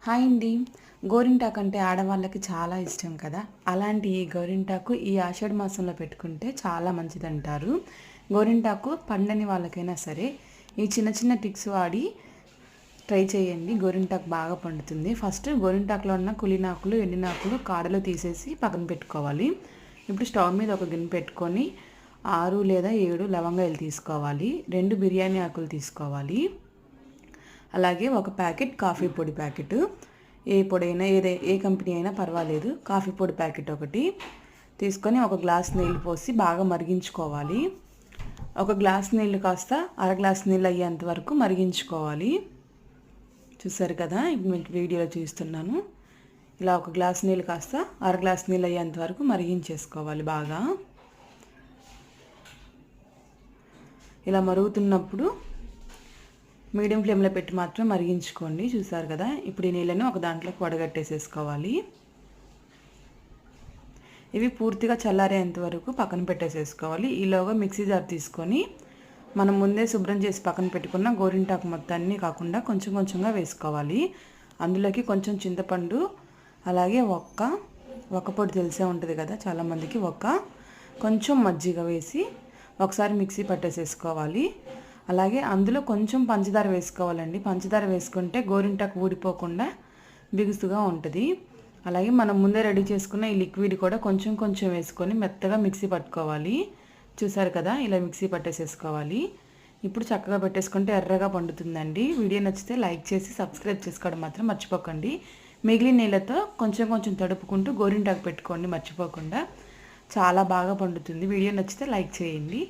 Hi అండి. గోరింటాకు అంటే ఆడవాళ్ళకి చాలా ఇష్టం కదా! అలాంటి ఈ గోరింటాకు ఈ ఆషాఢ మాసంలో పెట్టుకుంటే చాలా మంచిదంటారు. గోరింటాకు పండని వాళ్ళకైనా సరే ఈ చిన్న చిన్న టిక్స్ వాడి ట్రై చేయండి. గోరింటాకు బాగా పండుతుంది. ఫస్ట్ గోరింటాకులో ఉన్న కులినాకులు, ఎండినాకులు, కాడలు తీసేసి పక్కన పెట్టుకోవాలి. ఇప్పుడు స్టవ్ మీద ఒక గిన్నె పెట్టుకొని 6 లేదా 7 లవంగాయలు తీసుకోవాలి. 2 బిర్యానీ ఆకులు తీసుకోవాలి. అలాగే ఒక ప్యాకెట్ కాఫీ పొడి ప్యాకెట్, ఏ పొడి అయినా ఏ కంపెనీ అయినా పర్వాలేదు. కాఫీ పొడి ప్యాకెట్ ఒకటి తీసుకొని ఒక గ్లాస్ నీళ్ళు పోసి బాగా మరిగించుకోవాలి. ఒక గ్లాస్ నీళ్ళు కాస్త అర గ్లాస్ నీళ్ళు అయ్యేంత వరకు మరిగించుకోవాలి. చూసారు కదా, ఇప్పుడు మీకు వీడియోలో చూస్తున్నాను. ఇలా ఒక గ్లాస్ నీళ్ళు కాస్త అర గ్లాస్ నీళ్ళు అయ్యేంత వరకు మరిగించేసుకోవాలి బాగా. ఇలా మరుగుతున్నప్పుడు మీడియం ఫ్లేమ్లో పెట్టి మాత్రం మరిగించుకోండి. చూసారు కదా, ఇప్పుడు ఈ నీళ్ళని ఒక దాంట్లోకి వడగట్టేసేసుకోవాలి. ఇవి పూర్తిగా చల్లారేంత వరకు పక్కన పెట్టేసేసుకోవాలి. ఈలోగా మిక్సీ జార్ తీసుకొని మనం ముందే శుభ్రం చేసి పక్కన పెట్టుకున్న గోరింటాకు మొత్తాన్ని కాకుండా కొంచెం కొంచెంగా వేసుకోవాలి. అందులోకి కొంచెం చింతపండు, అలాగే ఒక్క పొడి తెలిసే ఉంటుంది కదా చాలామందికి, కొంచెం మజ్జిగ వేసి ఒకసారి మిక్సీ పట్టేసేసుకోవాలి. అలాగే అందులో కొంచెం పంచదార వేసుకోవాలండి. పంచదార వేసుకుంటే గోరింటాకు ఊడిపోకుండా బిగుసుగా ఉంటుంది. అలాగే మనం ముందే రెడీ చేసుకున్న ఈ లిక్విడ్ కూడా కొంచెం కొంచెం వేసుకొని మెత్తగా మిక్సీ పట్టుకోవాలి. చూసారు కదా, ఇలా మిక్సీ పట్టేసేసుకోవాలి. ఇప్పుడు చక్కగా పెట్టేసుకుంటే ఎర్రగా పండుతుందండి. వీడియో నచ్చితే లైక్ చేసి సబ్స్క్రైబ్ చేసుకోవడం మాత్రం మర్చిపోకండి. మిగిలిన నీళ్ళతో కొంచెం కొంచెం తడుపుకుంటూ గోరింటాకు పెట్టుకోండి మర్చిపోకుండా. చాలా బాగా పండుతుంది. వీడియో నచ్చితే లైక్ చేయండి.